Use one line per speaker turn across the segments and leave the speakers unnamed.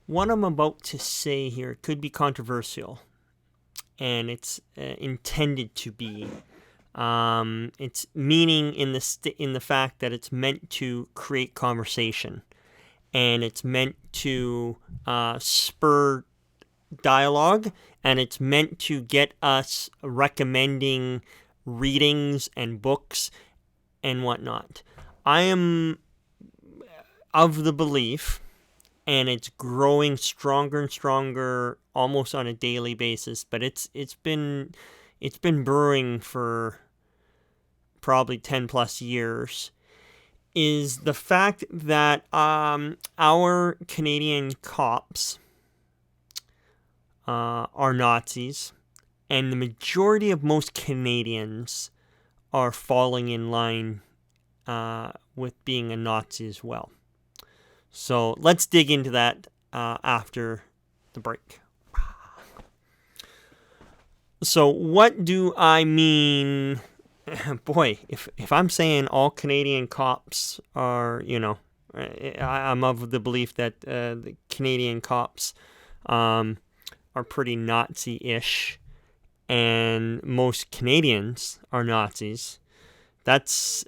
What I'm about to say here could be controversial, and it's intended to be. It's meaning in the fact that it's meant to create conversation, and it's meant to spur dialogue, and it's meant to get us recommending readings and books and whatnot. I am of the belief, and it's growing stronger and stronger almost on a daily basis, but it's been brewing for probably 10 plus years, is the fact that our Canadian cops are Nazis, and the majority of most Canadians are falling in line with being a Nazi as well. So let's dig into that after the break. So what do I mean? Boy, if I'm saying all Canadian cops are, I'm of the belief that the Canadian cops are pretty Nazi-ish, and most Canadians are Nazis. That's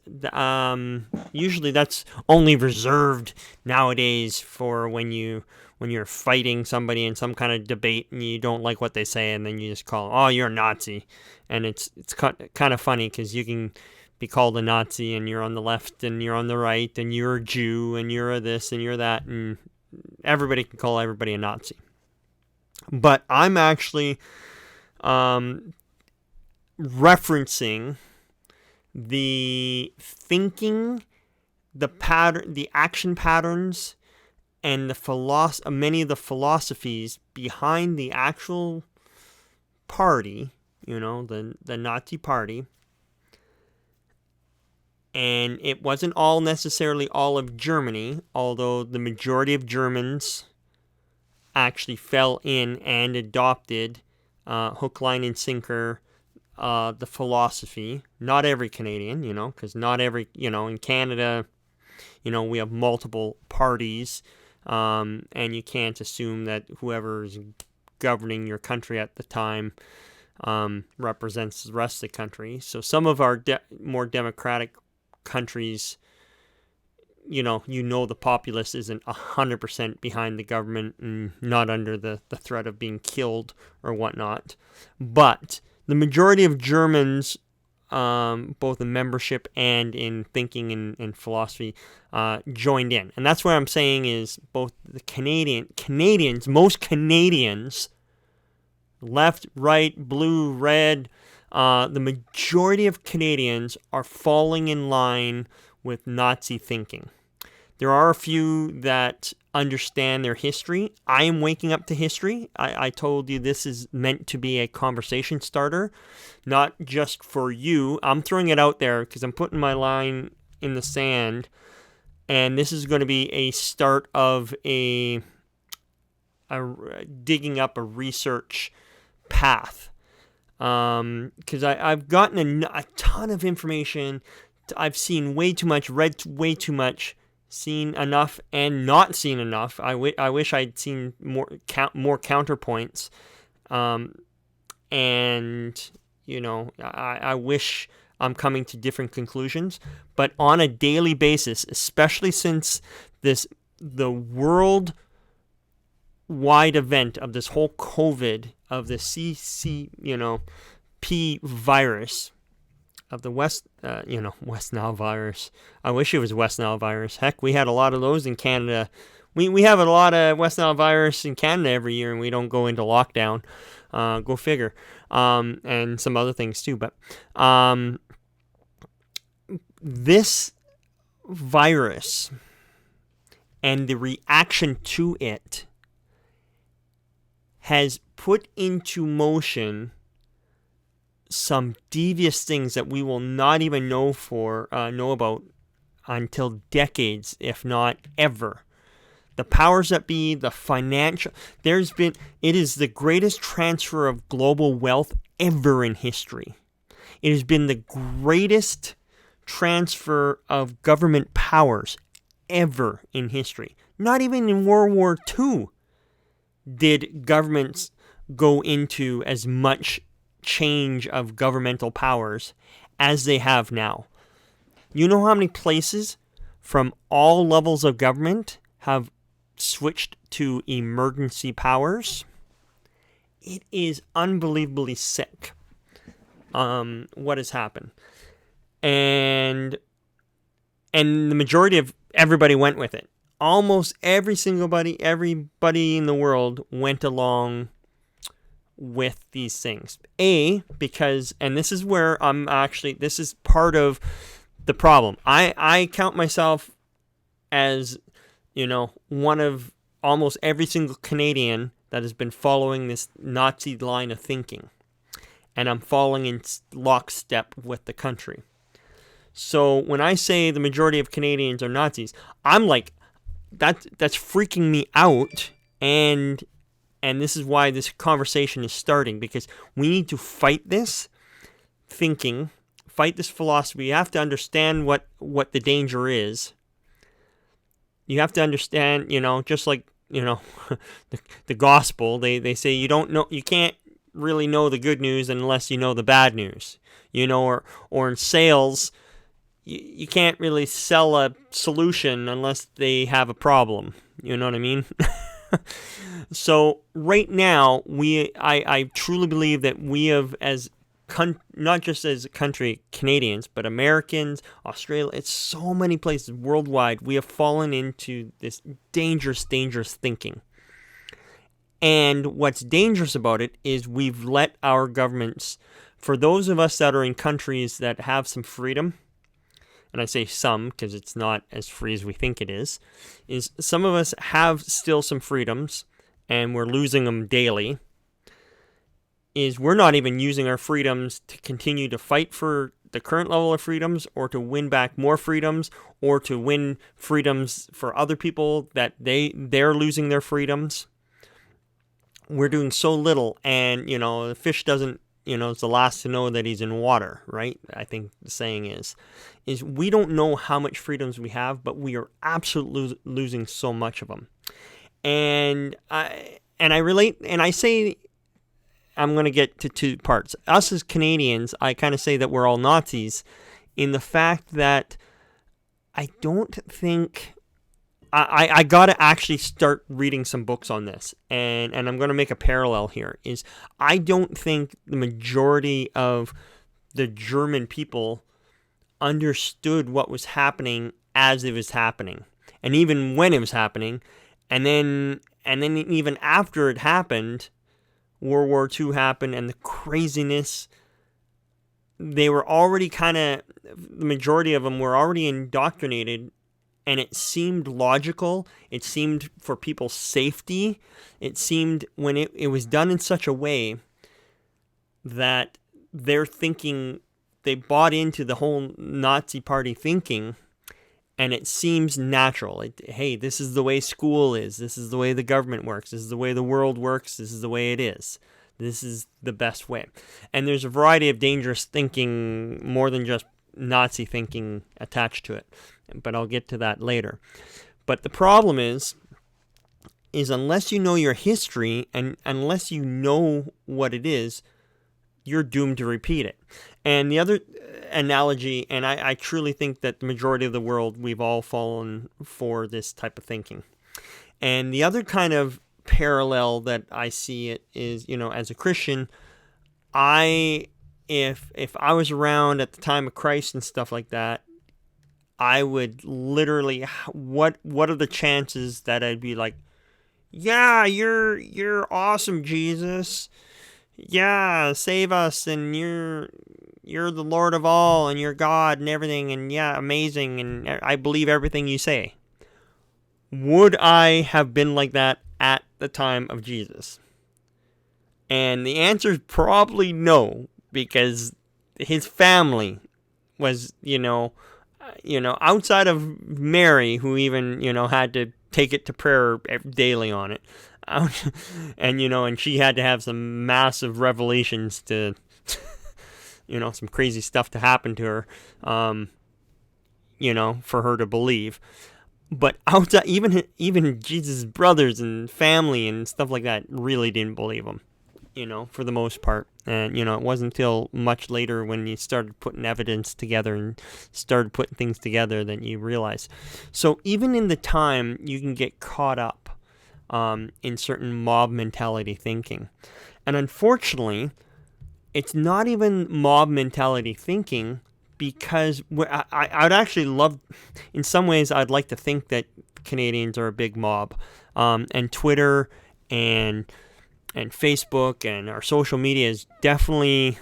usually that's only reserved nowadays for when you're fighting somebody in some kind of debate and you don't like what they say, and then you just call, oh, you're a Nazi. And it's kind of funny because you can be called a Nazi and you're on the left and you're on the right and you're a Jew and you're a this and you're that, and everybody can call everybody a Nazi. But I'm actually referencing the thinking, the pattern, the action patterns, and many of the philosophies behind the actual party, the Nazi party. And it wasn't all necessarily all of Germany, although the majority of Germans actually fell in and adopted hook, line, and sinker the philosophy. Not every Canadian, because not every, in Canada, we have multiple parties, and you can't assume that whoever is governing your country at the time represents the rest of the country. So some of our more democratic countries, the populace isn't 100% behind the government and not under the threat of being killed or whatnot. But the majority of Germans, both in membership and in thinking and philosophy, joined in. And that's what I'm saying is both the Canadians, most Canadians, left, right, blue, red, the majority of Canadians are falling in line with Nazi thinking. There are a few that understand their history. I am waking up to history. I told you this is meant to be a conversation starter, not just for you. I'm throwing it out there because I'm putting my line in the sand, and this is going to be a start of a digging up a research path, because I've gotten a ton of information. I've seen way too much, read way too much, seen enough and not seen enough. I wish I'd seen more counterpoints, and I wish I'm coming to different conclusions. But on a daily basis, especially since the world wide event of this whole COVID, of the P virus, of the West Nile virus. I wish it was West Nile virus. Heck, we had a lot of those in Canada. We have a lot of West Nile virus in Canada every year, and we don't go into lockdown. Go figure. And some other things too. But this virus and the reaction to it has put into motion some devious things that we will not even know about until decades, if not ever. The powers that be, the financial, it is the greatest transfer of global wealth ever in history. It has been the greatest transfer of government powers ever in history. Not even in World War II did governments go into as much change of governmental powers as they have now. You know how many places from all levels of government have switched to emergency powers? It is unbelievably sick what has happened. And the majority of everybody went with it. Almost everybody in the world went along with these things. Because, and this is where this is part of the problem. I count myself as, one of almost every single Canadian that has been following this Nazi line of thinking. And I'm following in lockstep with the country. So when I say the majority of Canadians are Nazis, I'm like, that's freaking me out. And this is why this conversation is starting, because we need to fight this thinking, fight this philosophy. You have to understand what the danger is. You have to understand, just like, the gospel, they say you can't really know the good news unless you know the bad news, or in sales, you can't really sell a solution unless they have a problem. You know what I mean? So right now, I truly believe that we have, not just as a country, Canadians, but Americans, Australia, it's so many places worldwide, we have fallen into this dangerous thinking. And what's dangerous about it is we've let our governments, for those of us that are in countries that have some freedom, and I say some because it's not as free as we think it is some of us have still some freedoms, and we're losing them daily, is we're not even using our freedoms to continue to fight for the current level of freedoms, or to win back more freedoms, or to win freedoms for other people that they're losing their freedoms. We're doing so little, and, the fish doesn't, is the last to know that he's in water, right? I think the saying is we don't know how much freedoms we have, but we are absolutely losing so much of them. And I relate, and I say, I'm going to get to two parts. Us as Canadians, I kind of say that we're all Nazis, in the fact that I don't think, I got to actually start reading some books on this, and I'm going to make a parallel here, is I don't think the majority of the German people understood what was happening as it was happening, and even when it was happening, and then even after it happened, World War II happened, and the craziness, they were already the majority of them were already indoctrinated, and it seemed logical, it seemed for people's safety, it seemed, when it was done in such a way that their thinking, they bought into the whole Nazi party thinking, and it seems natural. Hey, this is the way school is. This is the way the government works. This is the way the world works. This is the way it is. This is the best way. And there's a variety of dangerous thinking, more than just Nazi thinking attached to it. But I'll get to that later. But the problem is unless you know your history, and unless you know what it is, you're doomed to repeat it. And the other analogy, and I truly think that the majority of the world, we've all fallen for this type of thinking. And the other kind of parallel that I see it is, as a Christian, if I was around at the time of Christ and stuff like that, I would literally, what are the chances that I'd be like, yeah, you're awesome, Jesus. Yeah, save us, and you're the Lord of all, and you're God and everything, and yeah, amazing, and I believe everything you say. Would I have been like that at the time of Jesus? And the answer is probably no, because his family was, outside of Mary, who even, had to take it to prayer daily on it. And she had to have some massive revelations to, some crazy stuff to happen to her, for her to believe. But outside, even Jesus' brothers and family and stuff like that really didn't believe him, for the most part. And, it wasn't until much later when you started putting evidence together and started putting things together that you realize. So even in the time, you can get caught up in certain mob mentality thinking. And unfortunately, it's not even mob mentality thinking, because I'd actually love, in some ways, I'd like to think that Canadians are a big mob. And Twitter and Facebook and our social media has definitely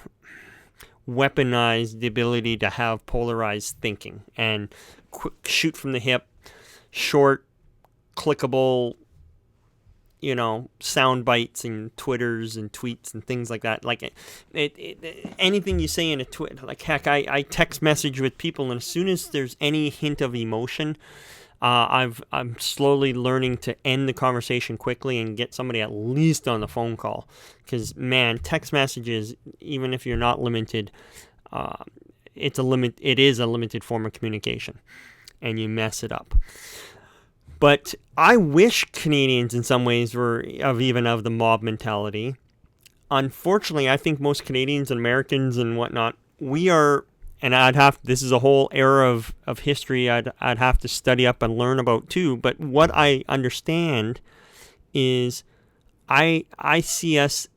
weaponized the ability to have polarized thinking and quick, shoot from the hip, short, clickable, sound bites and Twitters and tweets and things like that. Like anything you say in a tweet, like heck, I text message with people, and as soon as there's any hint of emotion, I'm slowly learning to end the conversation quickly and get somebody at least on the phone call. Because man, text messages, even if you're not limited, it is a limited form of communication, and you mess it up. But I wish Canadians in some ways were of the mob mentality. Unfortunately, I think most Canadians and Americans and whatnot, we are, and this is a whole era of history I'd have to study up and learn about too. But what I understand is I see us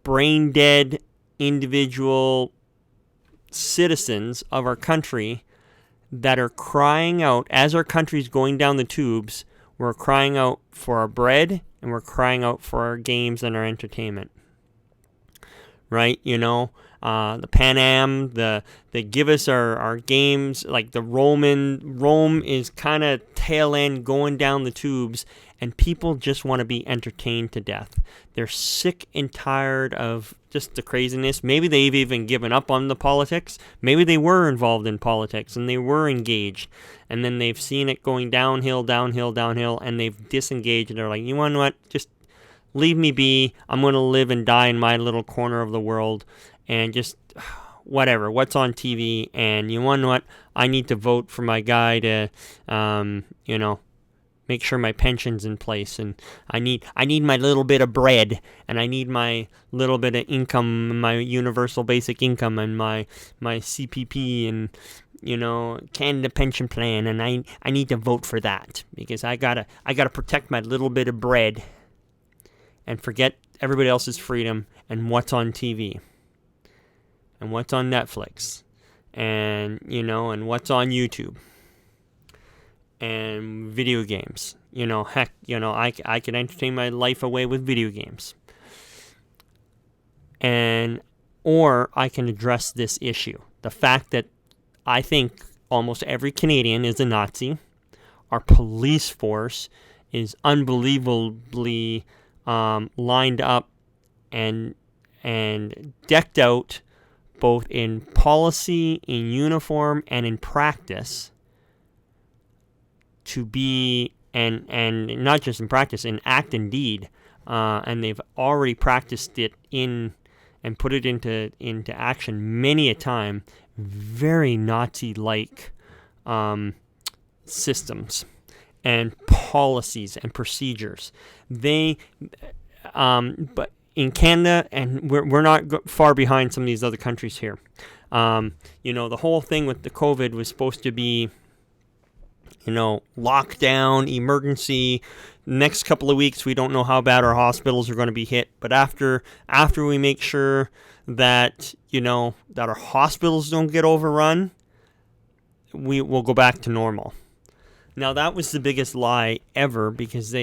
brain dead individual citizens of our country that are crying out, as our country's going down the tubes, we're crying out for our bread, and we're crying out for our games and our entertainment. Right? The Pan Am, they give us our games, like the Rome is kind of tail end going down the tubes, and people just want to be entertained to death. They're sick and tired of just the craziness. Maybe they've even given up on the politics. Maybe they were involved in politics and they were engaged, and then they've seen it going downhill, and they've disengaged, and they're like, you know what, just leave me be. I'm going to live and die in my little corner of the world, and just whatever, what's on TV. And you know what, I need to vote for my guy to, make sure my pension's in place, and I need my little bit of bread, and I need my little bit of income, my universal basic income, and my CPP, and Canada pension plan, and I need to vote for that because I gotta protect my little bit of bread, and forget everybody else's freedom and what's on TV, and what's on Netflix, and and what's on YouTube. And video games, heck, I could entertain my life away with video games, or I can address this issue, the fact that I think almost every Canadian is a Nazi. Our police force is unbelievably lined up and decked out, both in policy, in uniform, and in practice, to be, and not just in practice, in act and deed, and they've already practiced it and put it into action many a time. Very Nazi-like systems and policies and procedures. But in Canada, and we're not far behind some of these other countries here. The whole thing with the COVID was supposed to be, lockdown, emergency. Next couple of weeks, we don't know how bad our hospitals are going to be hit. But after we make sure that, that our hospitals don't get overrun, we will go back to normal. Now, that was the biggest lie ever, because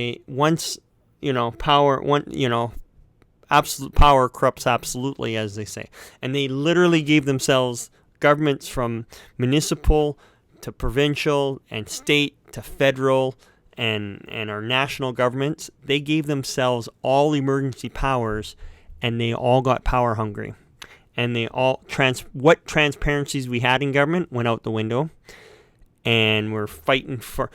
absolute power corrupts absolutely, as they say. And they literally gave themselves governments from municipal to provincial and state to federal and our national governments. They gave themselves all emergency powers, and they all got power hungry. And they all what transparencies we had in government went out the window. And we're fighting for,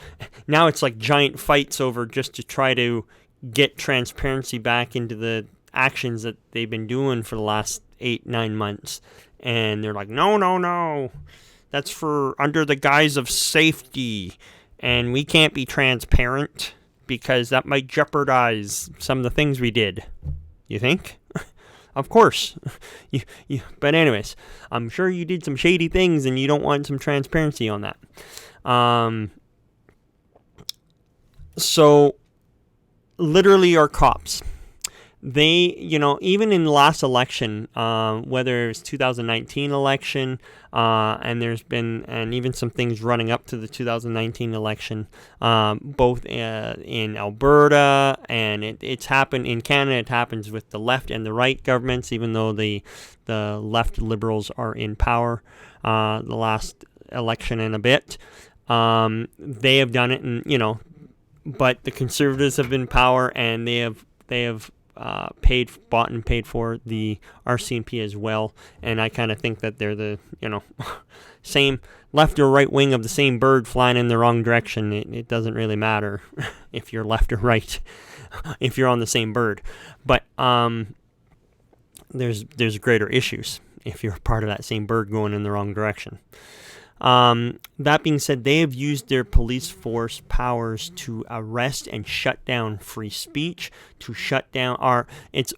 now it's like giant fights over just to try to get transparency back into the actions that they've been doing for the last 8-9 months. And they're like, no. That's for under the guise of safety. And we can't be transparent because that might jeopardize some of the things we did. You think? Of course. But anyways, I'm sure you did some shady things and you don't want some transparency on that. So, literally our cops. They, even in the last election, whether it's 2019 election, and there's been, and even some things running up to the 2019 election, both in Alberta, and it's happened in Canada. It happens with the left and the right governments, even though the left Liberals are in power. The last election and a bit, they have done it, and but the Conservatives have been in power, and they have bought and paid for the RCMP as well. And I kind of think that they're the, same left or right wing of the same bird flying in the wrong direction. It doesn't really matter if you're left or right, if you're on the same bird. But there's greater issues if you're part of that same bird going in the wrong direction. That being said, they have used their police force powers to arrest and shut down free speech, to shut down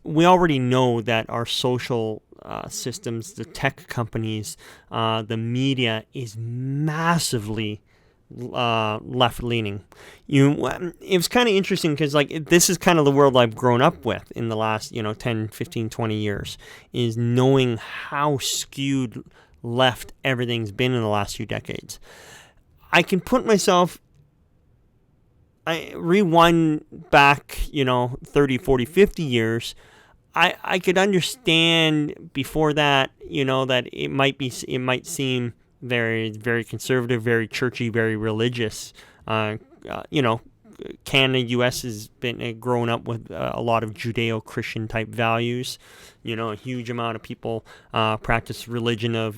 we already know that our social systems, the tech companies, the media is massively left-leaning. It was kind of interesting because this is kind of the world I've grown up with in the last 10, 15, 20 years, is knowing how skewed left everything's been in the last few decades. I can put myself, I rewind back 30, 40, 50 years. I could understand before that that it might seem very, very conservative, very churchy, very religious. Canada, U.S. has been grown up with a lot of Judeo-Christian type values. A huge amount of people practice religion of,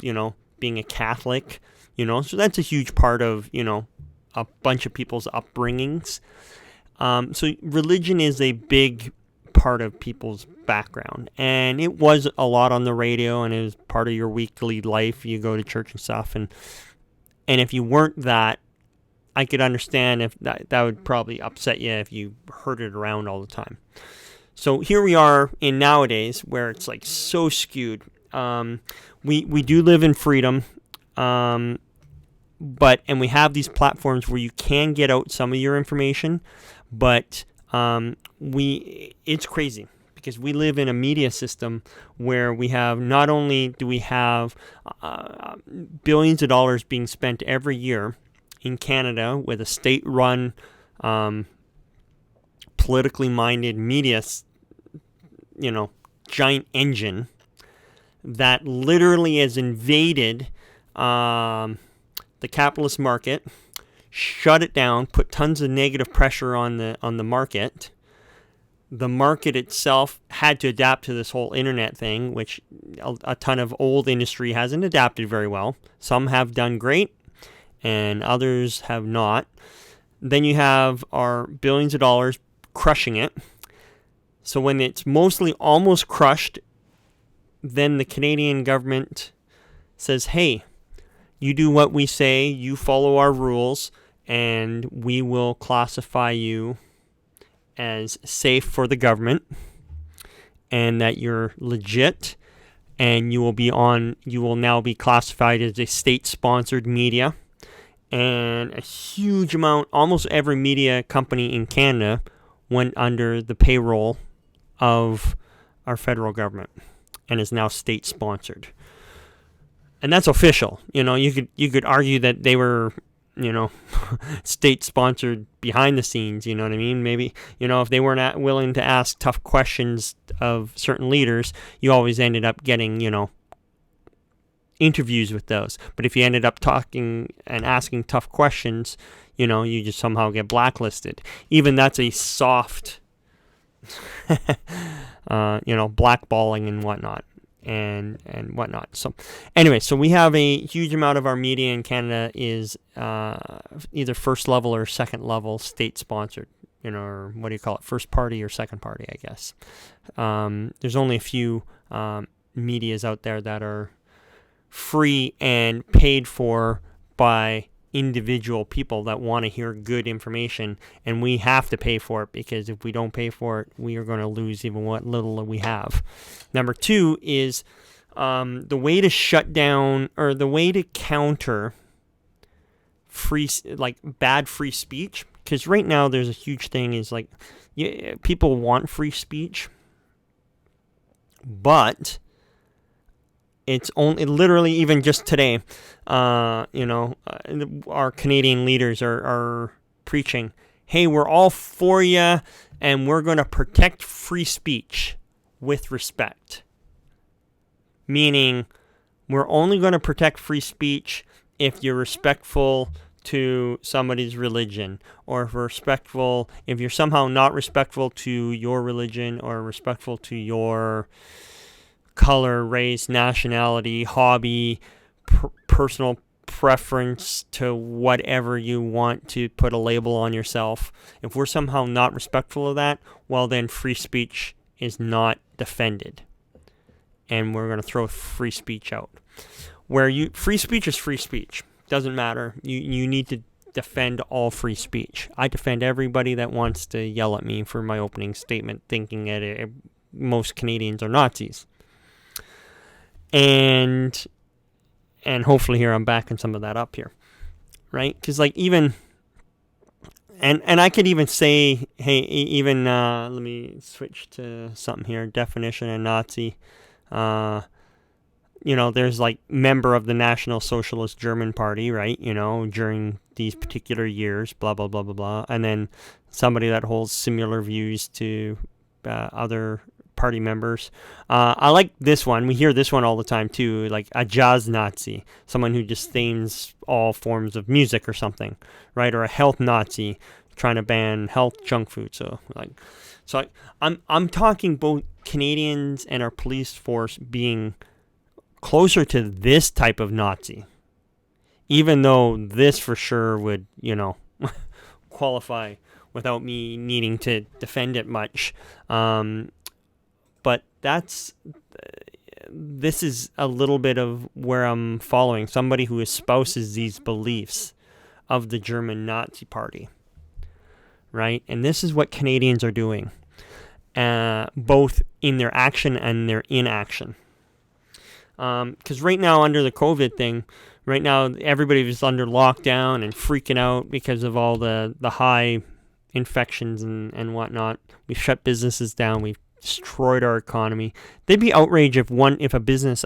being a Catholic, so that's a huge part of, a bunch of people's upbringings. So religion is a big part of people's background, and it was a lot on the radio, and it was part of your weekly life. You go to church and stuff, and if you weren't that, I could understand if that would probably upset you if you heard it around all the time. So here we are in nowadays where it's so skewed. We do live in freedom, and we have these platforms where you can get out some of your information, but it's crazy because we live in a media system where we have, not only do we have billions of dollars being spent every year in Canada with a state-run, politically minded media, giant engine that literally has invaded the capitalist market, shut it down, put tons of negative pressure on the market. The market itself had to adapt to this whole internet thing, which a ton of old industry hasn't adapted very well. Some have done great, and others have not. Then you have our billions of dollars crushing it. So when it's mostly almost crushed, then the Canadian government says, hey, you do what we say, you follow our rules, and we will classify you as safe for the government, and that you're legit, and you will now be classified as a state-sponsored media. And a huge amount, almost every media company in Canada went under the payroll of our federal government and is now state-sponsored. And that's official. You could argue that they were, state-sponsored behind the scenes, you know what I mean? Maybe, if they weren't willing to ask tough questions of certain leaders, you always ended up getting, interviews with those. But if you ended up talking and asking tough questions, you just somehow get blacklisted. Even that's a soft, blackballing and whatnot. And whatnot. So anyway, so we have a huge amount of our media in Canada is either first level or second level state sponsored, or what do you call it? First party or second party, I guess. There's only a few medias out there that are free and paid for by individual people that want to hear good information, and we have to pay for it, because if we don't pay for it, we are going to lose even what little we have. Number two is the way to shut down, or the way to counter bad free speech, because right now there's a huge thing is people want free speech, but it's only literally, even just today, our Canadian leaders are preaching, hey, we're all for you, and we're going to protect free speech with respect. Meaning, we're only going to protect free speech if you're respectful to somebody's religion, or if you're somehow not respectful to your religion, or respectful to your color, race, nationality, hobby, personal preference to whatever you want to put a label on yourself. If we're somehow not respectful of that, well, then free speech is not defended, and we're going to throw free speech out. Free speech is free speech. Doesn't matter. You need to defend all free speech. I defend everybody that wants to yell at me for my opening statement, thinking that most Canadians are Nazis. And hopefully here I'm backing some of that up here, right? Because even, and I could even say, hey, even let me switch to something here. Definition of Nazi. There's member of the National Socialist German Party, right? During these particular years, blah blah blah blah blah, and then somebody that holds similar views to other party members. I like this one. We hear this one all the time too, like a jazz Nazi, someone who disdains all forms of music or something, right? Or a health Nazi, trying to ban health junk food. So I'm talking both Canadians and our police force being closer to this type of Nazi, even though this for sure would, qualify without me needing to defend it much. But this is a little bit of where I'm following somebody who espouses these beliefs of the German Nazi Party, right? And this is what Canadians are doing, both in their action and their inaction. Because right now, under the COVID thing, right now everybody is under lockdown and freaking out because of all the high infections and whatnot. We've shut businesses down. We've destroyed our economy. They'd be outraged if a business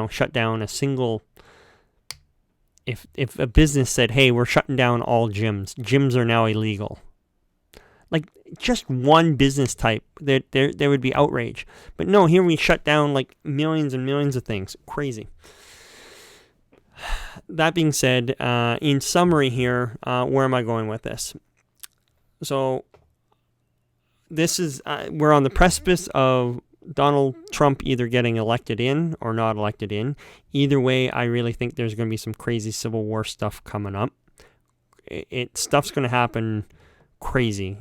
shut down a single. If a business said, "Hey, we're shutting down all gyms. Gyms are now illegal." Just one business type, there would be outrage. But no, here we shut down millions and millions of things. Crazy. That being said, in summary here, where am I going with this? So this is we're on the precipice of Donald Trump either getting elected in or not elected in. Either way, I really think there's going to be some crazy Civil War stuff coming up. Stuff's going to happen crazy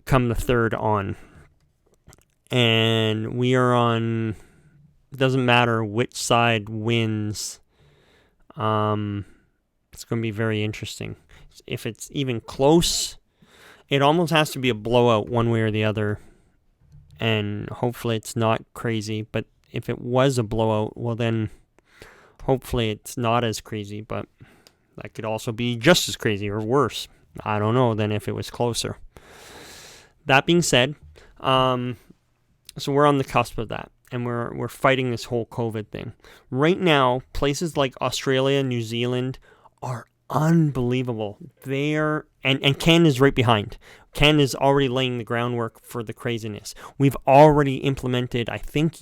come the 3rd on. And we are on, it doesn't matter which side wins. It's going to be very interesting. If it's even close, it almost has to be a blowout one way or the other. And hopefully it's not crazy. But if it was a blowout, well then hopefully it's not as crazy. But that could also be just as crazy or worse. I don't know than if it was closer. That being said, so we're on the cusp of that, and we're fighting this whole COVID thing. Right now, places like Australia, New Zealand are unbelievable. And Canada's right behind. Canada's already laying the groundwork for the craziness. We've already implemented, I think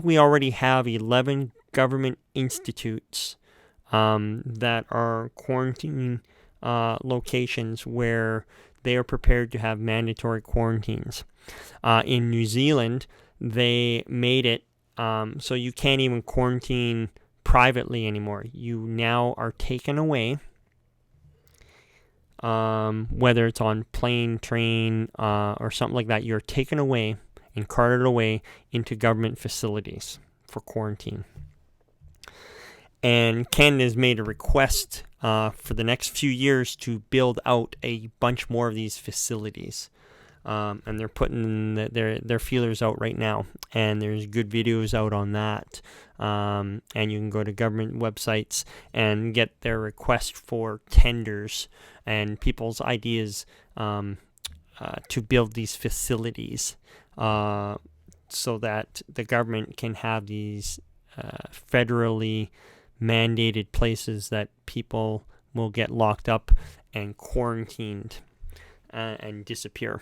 we already have 11 government institutes that are quarantine locations where they are prepared to have mandatory quarantines. In New Zealand, they made it so you can't even quarantine privately anymore. You now are taken away, whether it's on plane, train, or something like that. You're taken away and carted away into government facilities for quarantine. And Canada has made a request for the next few years to build out a bunch more of these facilities. And they're putting their feelers out right now. And there's good videos out on that. And you can go to government websites and get their request for tenders and people's ideas to build these facilities so that the government can have these federally mandated places that people will get locked up and quarantined and disappear.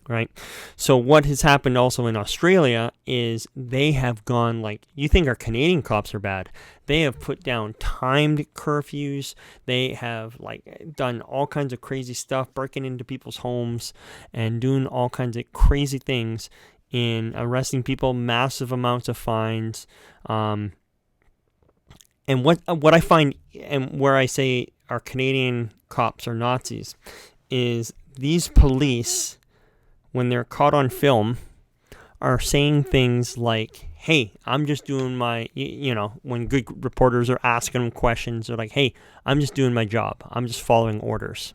Right? So what has happened also in Australia is they have gone like, you think our Canadian cops are bad. They have put down timed curfews. They have like done all kinds of crazy stuff, breaking into people's homes and doing all kinds of crazy things in arresting people, massive amounts of fines. And what I find, and where I say our Canadian cops are Nazis, is these police, when they're caught on film, are saying things like, hey, I'm just doing my, when good reporters are asking them questions, they're like, hey, I'm just doing my job. I'm just following orders.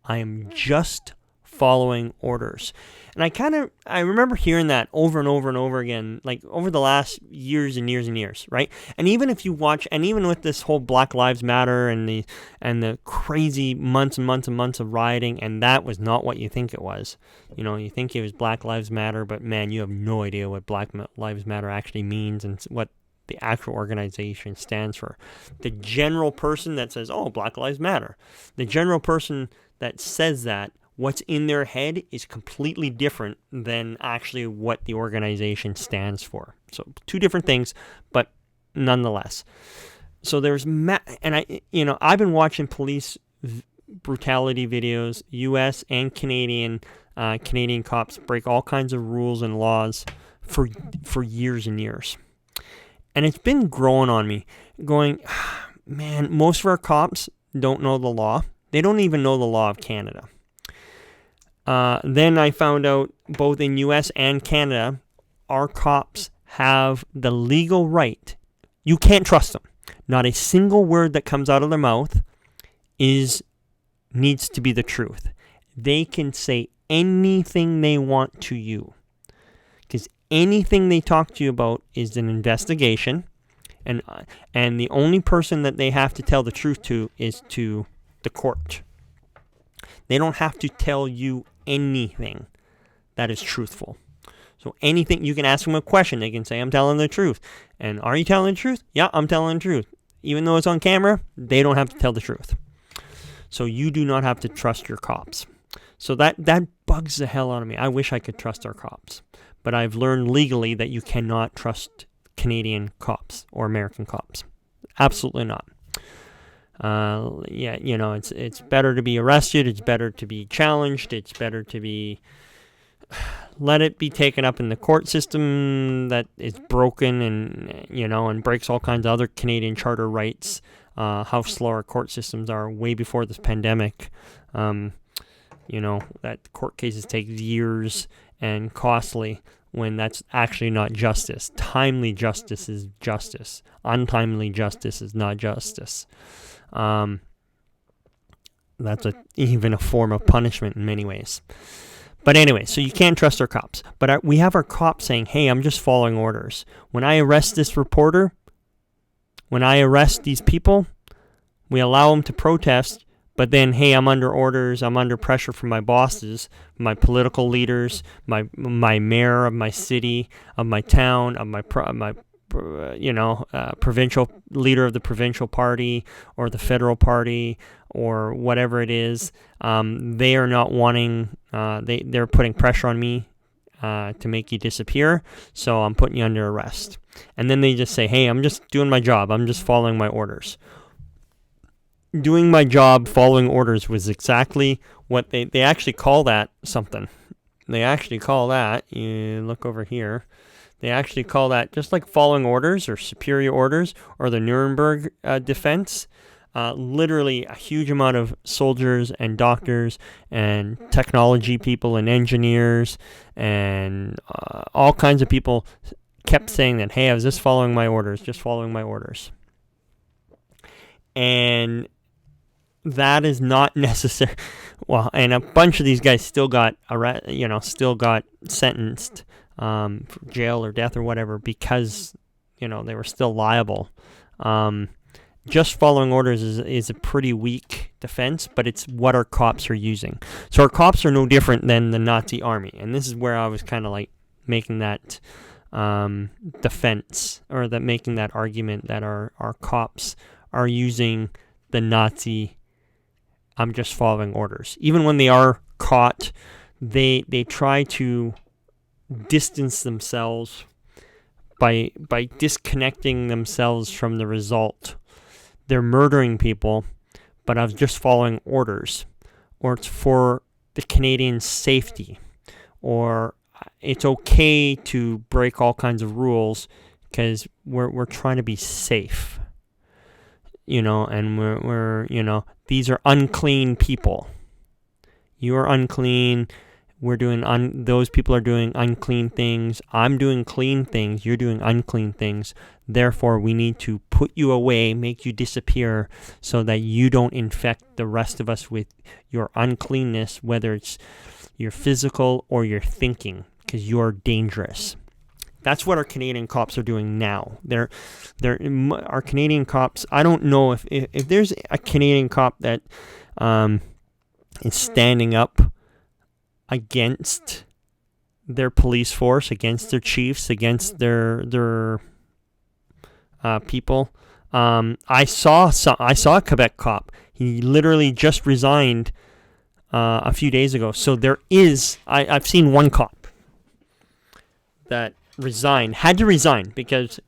I am just following orders. And I remember hearing that over and over and over again, like over the last years and years and years, right? And even if you watch, and even with this whole Black Lives Matter and the crazy months and months and months of rioting, and that was not what you think it was. You think it was Black Lives Matter, but man, you have no idea what Black Lives Matter actually means and what the actual organization stands for. The general person that says, oh, Black Lives Matter, the general person that says that, what's in their head is completely different than actually what the organization stands for. So two different things, but nonetheless. So there's I've been watching police brutality videos, U.S. and Canadian cops break all kinds of rules and laws for years and years. And it's been growing on me, going, man, most of our cops don't know the law. They don't even know the law of Canada. Then I found out both in U.S. and Canada, our cops have the legal right. You can't trust them. Not a single word that comes out of their mouth needs to be the truth. They can say anything they want to you, because anything they talk to you about is an investigation, and the only person that they have to tell the truth to is to the court. They don't have to tell you anything that is truthful. So anything, you can ask them a question. They can say, I'm telling the truth. And are you telling the truth? Yeah, I'm telling the truth. Even though it's on camera, they don't have to tell the truth. So you do not have to trust your cops. So that bugs the hell out of me. I wish I could trust our cops. But I've learned legally that you cannot trust Canadian cops or American cops. Absolutely not. It's better to be arrested. It's better to be challenged. It's better to be let it be taken up in the court system that is broken and breaks all kinds of other Canadian charter rights. How slow our court systems are way before this pandemic. That court cases take years and costly when that's actually not justice. Timely justice is justice. Untimely justice is not justice. That's even a form of punishment in many ways. But anyway, so you can't trust our cops. But we have our cops saying, hey, I'm just following orders. When I arrest this reporter, when I arrest these people, we allow them to protest, but then, hey, I'm under orders, I'm under pressure from my bosses, my political leaders, my mayor of my city, of my town, of my provincial leader of the provincial party or the federal party or whatever it is. They are not wanting, they're putting pressure on me to make you disappear, so I'm putting you under arrest. And then they just say, hey, I'm just doing my job. I'm just following my orders. Doing my job, following orders was exactly what they actually call that something. They actually call that, you look over here, they actually call that just like following orders or superior orders or the Nuremberg defense. literally a huge amount of soldiers and doctors and technology people and engineers and all kinds of people kept saying that, hey, I was just following my orders, just following my orders. And that is not necessary. Well, and a bunch of these guys still got sentenced for jail or death or whatever because, they were still liable. Just following orders is a pretty weak defense, but it's what our cops are using. So our cops are no different than the Nazi army. And this is where I was kind of like making that defense, or that making that argument that our cops are using the Nazi I'm just following orders. Even when they are caught, they try to distance themselves by disconnecting themselves from the result. They're murdering people, but I was just following orders. Or it's for the Canadians' safety. Or it's okay to break all kinds of rules because we're trying to be safe. And we're these are unclean people. You are unclean. We're doing those people are doing unclean things. I'm doing clean things. You're doing unclean things. Therefore, we need to put you away, make you disappear, so that you don't infect the rest of us with your uncleanness, whether it's your physical or your thinking, because you're dangerous. That's what our Canadian cops are doing now. Our Canadian cops. I don't know if there's a Canadian cop that is standing up against their police force, against their chiefs, against their people. I saw a Quebec cop. He literally just resigned a few days ago. So there is. I've seen one cop that had to resign because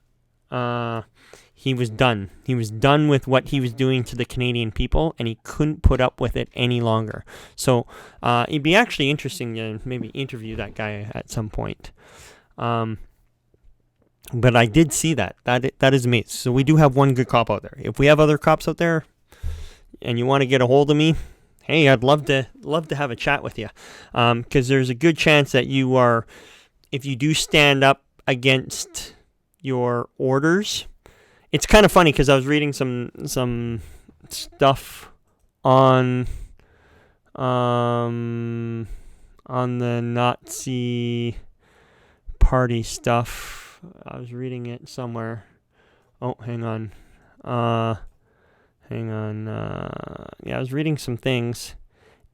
he was done. He was done with what he was doing to the Canadian people, and he couldn't put up with it any longer. So it'd be actually interesting to maybe interview that guy at some point. But I did see that. That is amazing. So we do have one good cop out there. If we have other cops out there, and you want to get a hold of me, hey, I'd love to have a chat with you, because there's a good chance that you are. If you do stand up against your orders, it's kind of funny because I was reading some stuff on the Nazi party stuff. I was reading it somewhere. Oh, hang on. Yeah, I was reading some things,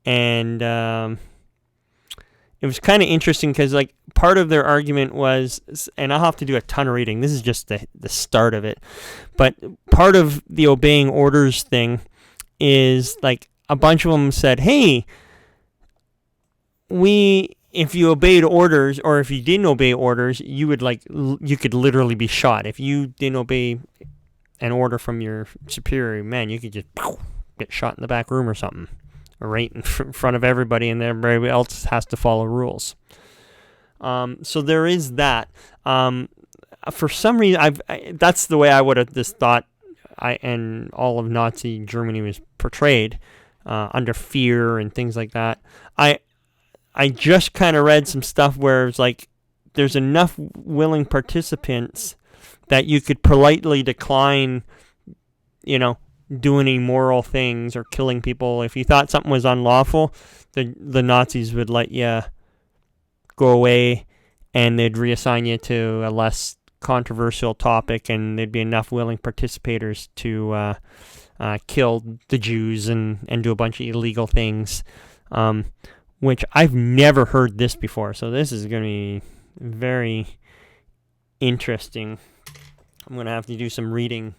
and it was kind of interesting because, like, part of their argument was, and I'll have to do a ton of reading. This is just the start of it. But part of the obeying orders thing is, like, a bunch of them said, hey, if you obeyed orders, or if you didn't obey orders, you could literally be shot. If you didn't obey an order from your superior, man, you could just get shot in the back room or something. Right in front of everybody, and everybody else has to follow rules. So there is that. For some reason, that's the way I would have just thought. And all of Nazi Germany was portrayed under fear and things like that. I just kind of read some stuff where it's like there's enough willing participants that you could politely decline, doing immoral things or killing people. If you thought something was unlawful, the Nazis would let you go away, and they'd reassign you to a less controversial topic, and there'd be enough willing participators to kill the Jews and do a bunch of illegal things, which I've never heard this before. So this is going to be very interesting. I'm going to have to do some reading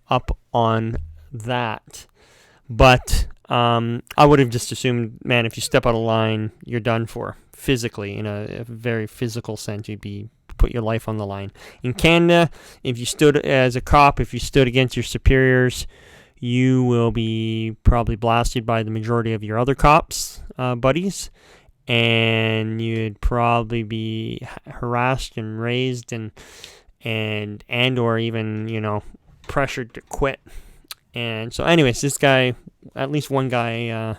up on that. But I would have just assumed, man, if you step out of line, you're done for physically. In a very physical sense, you'd put your life on the line. In Canada, if you stood as a cop, if you stood against your superiors, you will be probably blasted by the majority of your other cops buddies, and you'd probably be harassed and raised and or even pressured to quit. And so anyways, this guy, at least one guy,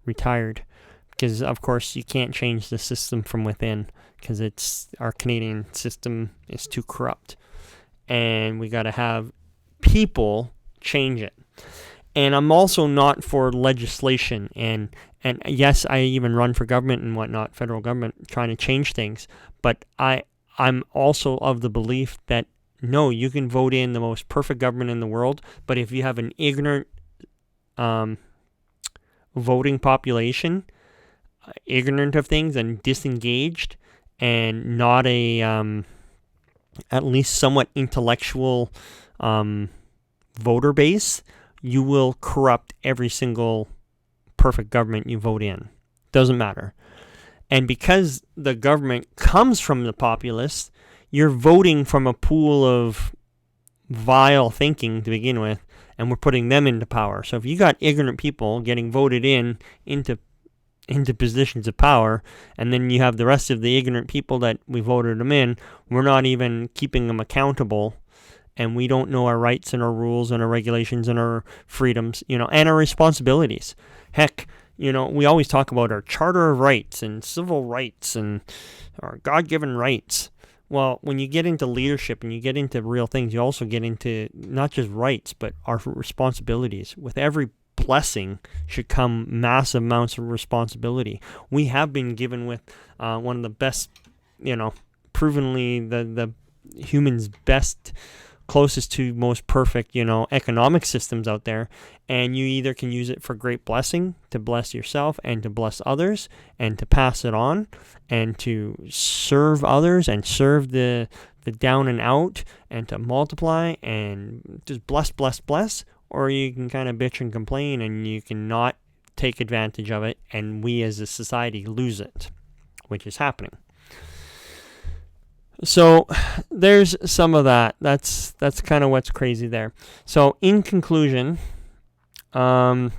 retired because, of course, you can't change the system from within because our Canadian system is too corrupt. And we got to have people change it. And I'm also not for legislation. And yes, I even run for government and whatnot, federal government, trying to change things. But I'm also of the belief that, no, you can vote in the most perfect government in the world, but if you have an ignorant voting population, ignorant of things and disengaged, and not a at least somewhat intellectual voter base, you will corrupt every single perfect government you vote in. Doesn't matter. And because the government comes from the populace, you're voting from a pool of vile thinking to begin with, and we're putting them into power. So if you got ignorant people getting voted into positions of power, and then you have the rest of the ignorant people that we voted them in, we're not even keeping them accountable, and we don't know our rights and our rules and our regulations and our freedoms, and our responsibilities. Heck, we always talk about our Charter of Rights and civil rights and our God-given rights. Well, when you get into leadership and you get into real things, you also get into not just rights, but our responsibilities. With every blessing should come massive amounts of responsibility. We have been given with one of the best, provenly the human's best, closest to most perfect, economic systems out there. And you either can use it for great blessing, to bless yourself and to bless others and to pass it on and to serve others and serve the down and out and to multiply and just bless, or you can kind of bitch and complain and you cannot take advantage of it, and we as a society lose it, which is happening. So there's some of that. That's kind of what's crazy there. So in conclusion, I'm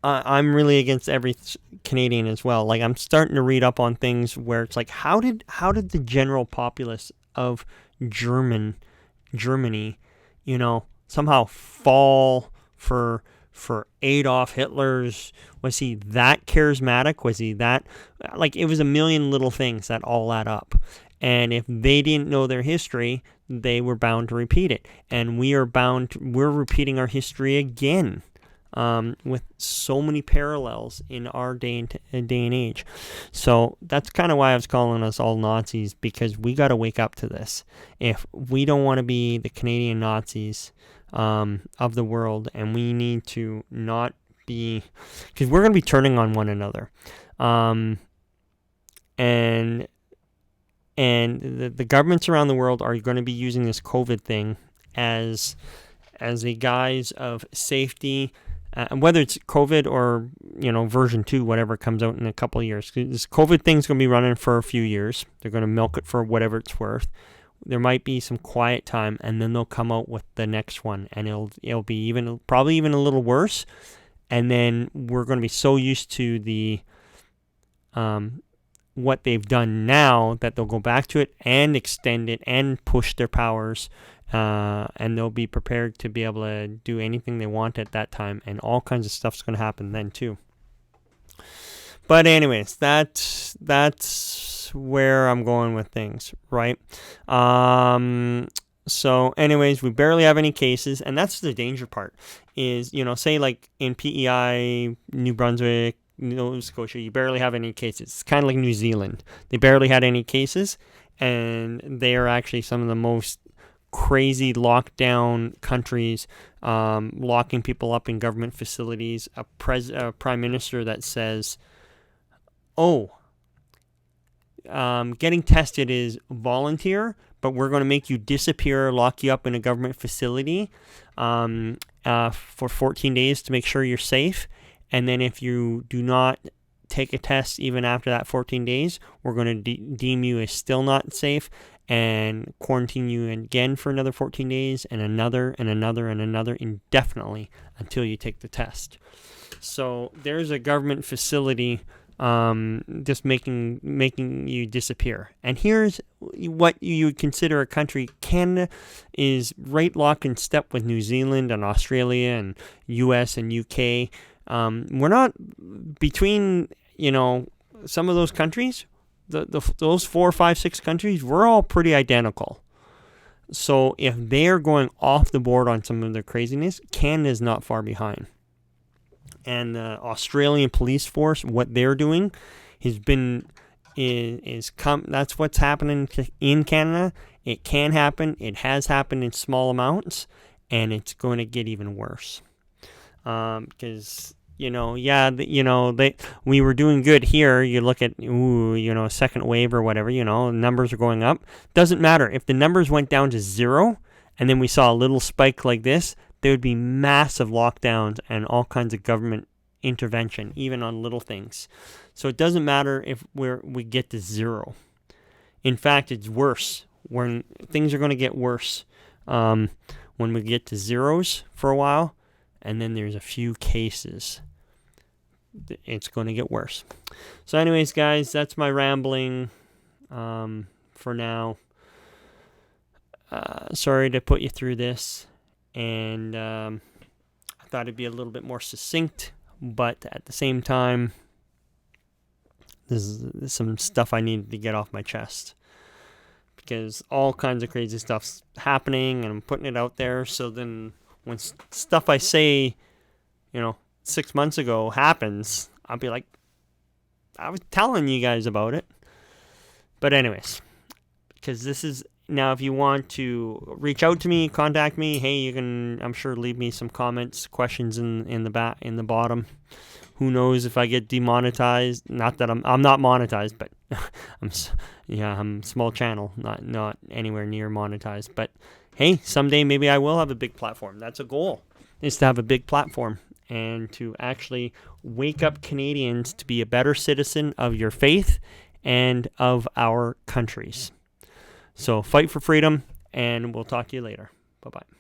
really against every Canadian as well. Like, I'm starting to read up on things where it's like, how did the general populace of Germany, somehow fall for Adolf Hitler's? Was he that charismatic? Was he that, like, it was a million little things that all add up. And if they didn't know their history, they were bound to repeat it. And we're repeating our history again, with so many parallels in our day and age. So that's kind of why I was calling us all Nazis, because we got to wake up to this. If we don't want to be the Canadian Nazis of the world, and we need to not be, because we're going to be turning on one another. And the governments around the world are going to be using this COVID thing as a guise of safety, whether it's COVID or, version 2, whatever comes out in a couple of years. This COVID thing's going to be running for a few years. They're going to milk it for whatever it's worth. There might be some quiet time, and then they'll come out with the next one, and it'll be probably even a little worse. And then we're going to be so used to the what they've done now that they'll go back to it and extend it and push their powers, and they'll be prepared to be able to do anything they want at that time, and all kinds of stuff's going to happen then too. But anyways, that's where I'm going with things, right? So anyways, we barely have any cases, and that's the danger part is, say like in PEI, New Brunswick, Nova Scotia, you barely have any cases. It's kind of like New Zealand. They barely had any cases, and they are actually some of the most crazy lockdown countries, locking people up in government facilities. A prime minister that says, getting tested is volunteer, but we're going to make you disappear, lock you up in a government facility for 14 days to make sure you're safe. And then if you do not take a test even after that 14 days, we're going to deem you as still not safe and quarantine you again for another 14 days and another indefinitely until you take the test. So there's a government facility just making you disappear. And here's what you would consider a country. Canada is right lock in step with New Zealand and Australia and US and UK. We're not between, some of those countries, those 4, 5, 6 countries, we're all pretty identical. So if they're going off the board on some of their craziness, Canada's not far behind. And the Australian police force, what they're doing that's what's happening in Canada. It can happen. It has happened in small amounts, and it's going to get even worse. Because we were doing good here. You look at a second wave or whatever. Numbers are going up. Doesn't matter if the numbers went down to 0, and then we saw a little spike like this. There would be massive lockdowns and all kinds of government intervention, even on little things. So it doesn't matter if we get to 0. In fact, it's worse. When things are going to get worse when we get to zeros for a while, and then there's a few cases. It's going to get worse. So anyways, guys, that's my rambling for now. Sorry to put you through this. And I thought it'd be a little bit more succinct, but at the same time, there's some stuff I needed to get off my chest. Because all kinds of crazy stuff's happening, and I'm putting it out there, so then when stuff I say, 6 months ago happens, I'll be like, I was telling you guys about it. But anyways, because this is... Now, if you want to reach out to me, contact me. Hey, you can, I'm sure, leave me some comments, questions in the bottom. Who knows if I get demonetized? Not that I'm not monetized, but I'm a small channel, not anywhere near monetized. But hey, someday maybe I will have a big platform. That's a goal, is to have a big platform and to actually wake up Canadians to be a better citizen of your faith and of our countries. So fight for freedom, and we'll talk to you later. Bye-bye.